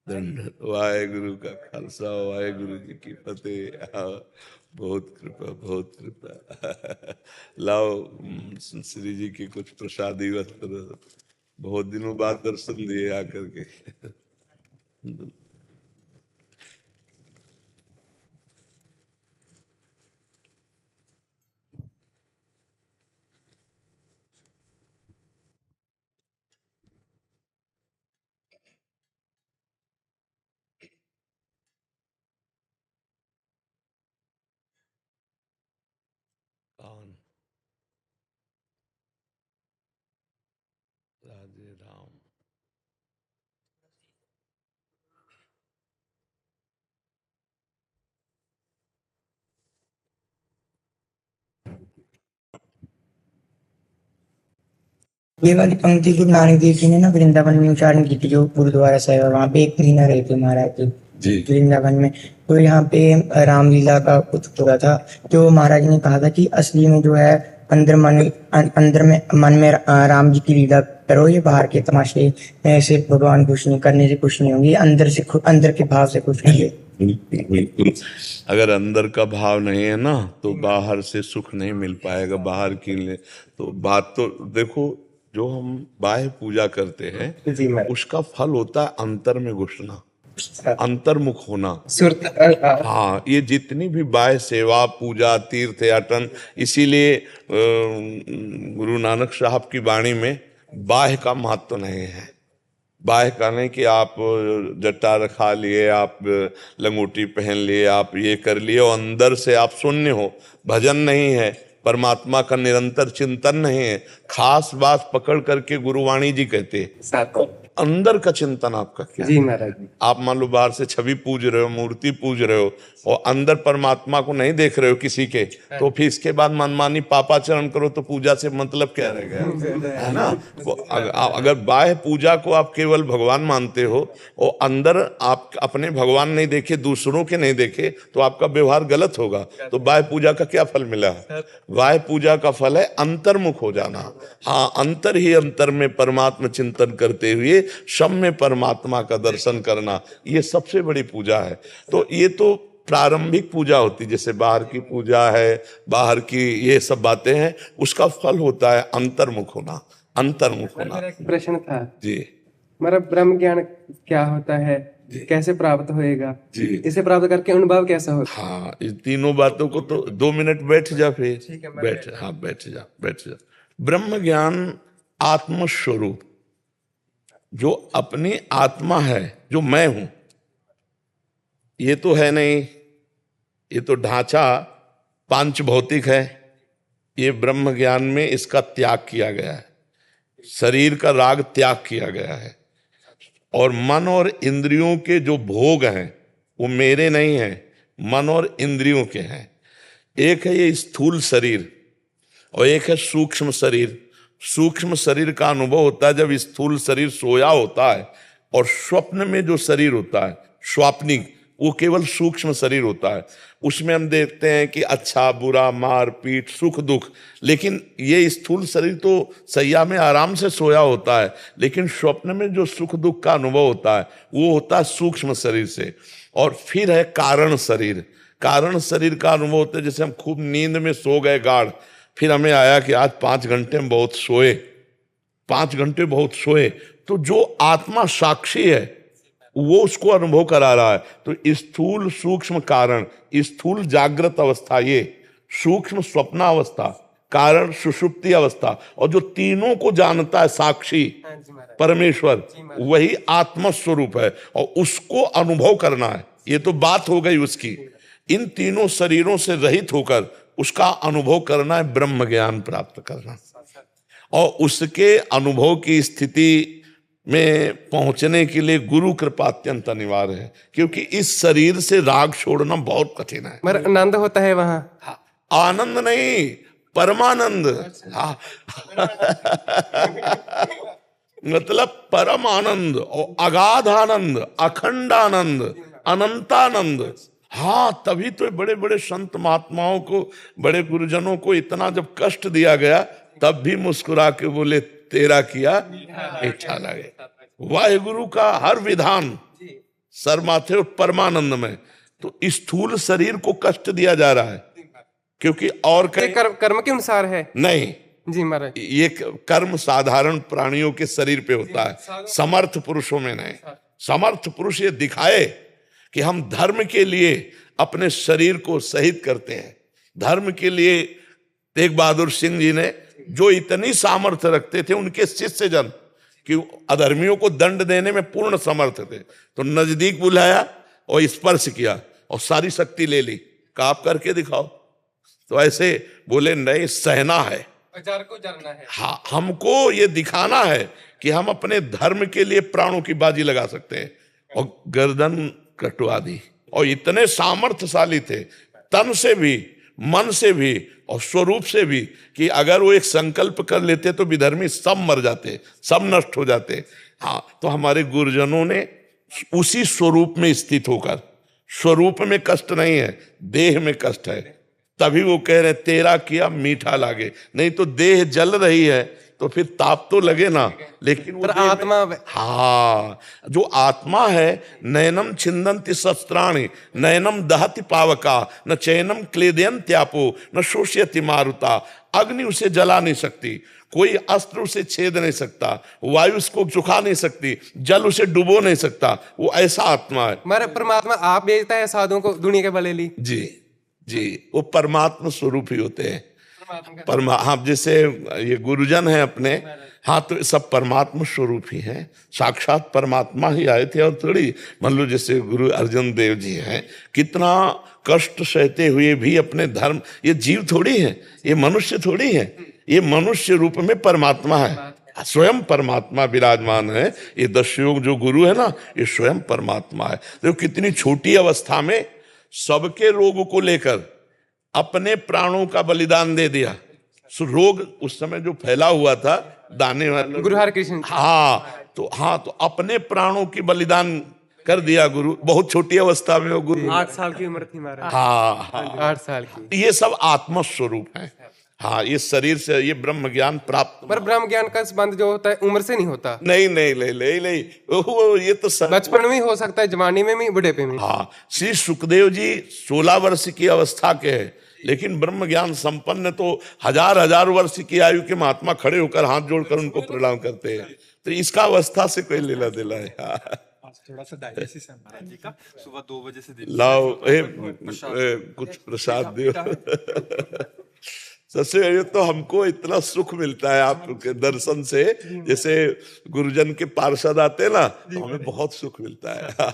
दंड। वाहेगुरु का खालसा, वाहेगुरु जी की फतेह। बहुत कृपा, बहुत कृपा। लाओ श्री जी के कुछ प्रसादी वस्त्र, बहुत दिनों बाद दर्शन दिए आकर के। कौन? राधे राम। ये वाली पंक्ति गुरु नानक देव जी ने ना वृंदावन में उच्चारण की थी, जो गुरुद्वारा साहिब है, वहाँ पे एक महीना रहे थे महाराज जी वृंदावन में। तो यहाँ पे रामलीला का कुछ पूरा था, जो महाराज ने कहा था कि असली में जो है अंदर में मन में राम जी की लीला करो, ये बाहर के तमाशे से भगवान खुश नहीं, करने से खुश नहीं होंगे, अंदर के भाव से खुश होंगे। बिल्कुल। अगर अंदर का भाव नहीं है ना तो बाहर से सुख नहीं मिल पाएगा। बाहर की तो बात तो देखो, जो हम बाह्य पूजा करते हैं उसका फल होता है अंतर में घुसना, अंतर्मुख होना। हाँ, ये जितनी भी बाह्य सेवा, पूजा, तीर्थ याटन, इसीलिए गुरु नानक साहब की वाणी में बाह्य का महत्व नहीं है। बाह्य का नहीं कि आप जट्टा रखा लिए, आप लंगोटी पहन लिए, आप ये कर लिए और अंदर से आप शून्य हो, भजन नहीं है, परमात्मा का निरंतर चिंतन नहीं है। खास बात पकड़ करके गुरुवाणी जी कहते अंदर का चिंतन आपका क्या जी महाराज जी। आप मान लो बाहर से छवि पूज रहे हो, मूर्ति पूज रहे हो और अंदर परमात्मा को नहीं देख रहे हो किसी के, तो फिर इसके बाद मनमानी पापाचरण करो तो पूजा से मतलब क्या रह गया, है ना। अगर बाह्य पूजा को आप केवल भगवान मानते हो और अंदर आप अपने भगवान नहीं देखे, दूसरों के नहीं देखे, तो आपका व्यवहार गलत होगा। तो बाह्य पूजा का क्या फल मिला? बाह्य पूजा का फल है अंतर्मुख हो जाना। हाँ, अंतर ही अंतर में परमात्मा चिंतन करते हुए सब में परमात्मा का दर्शन करना, ये सबसे बड़ी पूजा है। तो ये तो प्रारंभिक पूजा होती, जैसे बाहर की पूजा है, बाहर की ये सब बातें हैं, उसका फल होता है अंतर्मुख होना, अंतर्मुख होना। मेरा एक प्रश्न था जी, मेरा, ब्रह्म ज्ञान क्या होता है, कैसे प्राप्त होएगा जी, इसे प्राप्त करके अनुभव कैसा होता? हाँ, इस तीनों बातों को तो 2 मिनट बैठ जा, फिर बैठ, हाँ बैठ जा, बैठ जा। ब्रह्म ज्ञान आत्मस्वरूप, जो अपनी आत्मा है, जो मैं हूं, ये तो है नहीं, ये तो ढांचा पांच भौतिक है। ये ब्रह्म ज्ञान में इसका त्याग किया गया है, शरीर का राग त्याग किया गया है, और मन और इंद्रियों के जो भोग हैं वो मेरे नहीं हैं, मन और इंद्रियों के हैं। एक है ये स्थूल शरीर और एक है सूक्ष्म शरीर। सूक्ष्म शरीर का अनुभव होता है जब स्थूल शरीर सोया होता है, और स्वप्न में जो शरीर होता है स्वाप्निक, वो केवल सूक्ष्म शरीर होता है। उसमें हम देखते हैं कि अच्छा बुरा, मार पीट, सुख दुख, लेकिन ये स्थूल शरीर तो सैया में आराम से सोया होता है, लेकिन स्वप्न में जो सुख दुख का अनुभव होता है वो होता है सूक्ष्म शरीर से। और फिर है कारण शरीर। कारण शरीर का अनुभव होता है जैसे हम खूब नींद में सो गए गाढ़, फिर हमें आया कि आज 5 घंटे में बहुत सोए, 5 घंटे बहुत सोए, तो जो आत्मा साक्षी है वो उसको अनुभव करा रहा है। तो स्थूल सूक्ष्म कारण, स्थूल जागृत अवस्था ये, सूक्ष्म स्वप्नावस्था, कारण सुषुप्ति अवस्था, और जो तीनों को जानता है साक्षी परमेश्वर, वही आत्मा स्वरूप है और उसको अनुभव करना है। ये तो बात हो गई उसकी। इन तीनों शरीरों से रहित होकर उसका अनुभव करना है, ब्रह्म ज्ञान प्राप्त करना। और उसके अनुभव की स्थिति में पहुंचने के लिए गुरु कृपा अत्यंत अनिवार्य है, क्योंकि इस शरीर से राग छोड़ना बहुत कठिन है। मगर आनंद होता है वहां। आनंद नहीं, परमानंद। हाँ। मतलब परम आनंद और अगाध आनंद, अखंड आनंद, अनंतानंद। हाँ, तभी तो बड़े बड़े संत महात्माओं को, बड़े गुरुजनों को इतना जब कष्ट दिया गया तब भी मुस्कुरा के बोले तेरा किया मीठा लगे। वाहिगुरु का हर विधान सर माथे और परमानंदमय। तो स्थूल शरीर को कष्ट दिया जा रहा है क्योंकि और ये कर्म के अनुसार है नहीं, जी महाराज। ये कर्म साधारण प्राणियों के शरीर पे होता है, समर्थ पुरुषों में नहीं। समर्थ पुरुष ये दिखाए कि हम धर्म के लिए अपने शरीर को शहीद करते हैं। धर्म के लिए तेग बहादुर सिंह जी ने जो इतनी सामर्थ्य रखते थे, उनके शिष्य जन कि अधर्मियों को दंड देने में पूर्ण समर्थ थे, तो नजदीक बुलाया और स्पर्श किया और सारी शक्ति ले ली, कहा आप करके दिखाओ। तो ऐसे बोले नहीं, सहना है, जार को जरना है। हाँ, हमको ये दिखाना है कि हम अपने धर्म के लिए प्राणों की बाजी लगा सकते हैं। और गर्दन कटवा दी। और इतने सामर्थ्यशाली थे, तन से भी, मन से भी और स्वरूप से भी, कि अगर वो एक संकल्प कर लेते तो विधर्मी सब मर जाते, सब नष्ट हो जाते। हाँ, तो हमारे गुरुजनों ने उसी स्वरूप में स्थित होकर, स्वरूप में कष्ट नहीं है, देह में कष्ट है, तभी वो कह रहे तेरा किया मीठा लागे। नहीं तो देह जल रही है तो फिर ताप तो लगे ना, लेकिन वो आत्मा, हाँ, जो आत्मा है, नयनम छिंदन्ति शस्त्राणि नयनम दहति पावका न चैनम क्लेदयन्त्यापो न शोष्यति मारुता। अग्नि उसे जला नहीं सकती, कोई अस्त्र उसे छेद नहीं सकता, वायु उसको सुखा नहीं सकती, जल उसे डुबो नहीं सकता। वो ऐसा आत्मा है। हमारे परमात्मा आप भेजता है साधुओं को दुनिया के भले ली। जी जी, वो परमात्मा स्वरूप ही होते हैं। हाँ, जैसे ये गुरुजन है अपने, हाँ, तो सब परमात्मा स्वरूप ही हैं, साक्षात परमात्मा ही आए थे। और थोड़ी मान लो जैसे गुरु अर्जन देव जी हैं, कितना कष्ट सहते हुए भी अपने धर्म, ये जीव थोड़ी है, ये मनुष्य थोड़ी है, ये मनुष्य रूप में परमात्मा है, स्वयं परमात्मा विराजमान है। ये 10 योग जो गुरु है ना, ये स्वयं परमात्मा है। तो कितनी छोटी अवस्था में सबके रोग को लेकर अपने प्राणों का बलिदान दे दिया। रोग उस समय जो फैला हुआ था, दाने वाले गुरु हरकृष्ण, हाँ, तो अपने प्राणों की बलिदान कर दिया गुरु। बहुत छोटी अवस्था में वो गुरु, 8 साल की उम्र थी महाराज। हाँ, 8 साल की। ये सब आत्मस्वरूप है। हाँ, ये शरीर से ये ब्रह्म ज्ञान प्राप्त। पर ब्रह्म ज्ञान का संबंध जो होता है उम्र से नहीं होता। नहीं नहीं नहीं नहीं नहीं, वो ये तो बचपन में हो सकता है, जवानी में भी, बुढ़ेपे में। हाँ, श्री सुखदेव जी 16 वर्ष की अवस्था के हैं, लेकिन ब्रह्म ज्ञान संपन्न तो हजार वर्ष की आयु के महात्मा खड़े होकर हाथ जोड़कर उनको प्रणाम करते हैं। तो इसका अवस्था से कोई लेना देना है। थोड़ा सा डायलिसिस है महाराज जी का, सुबह 2 बजे से लाओ कुछ प्रसाद दो। सबसे पहले तो हमको इतना सुख मिलता है आपके दर्शन से, जैसे गुरुजन के पार्षद आते ना, तो हमें बहुत सुख मिलता है।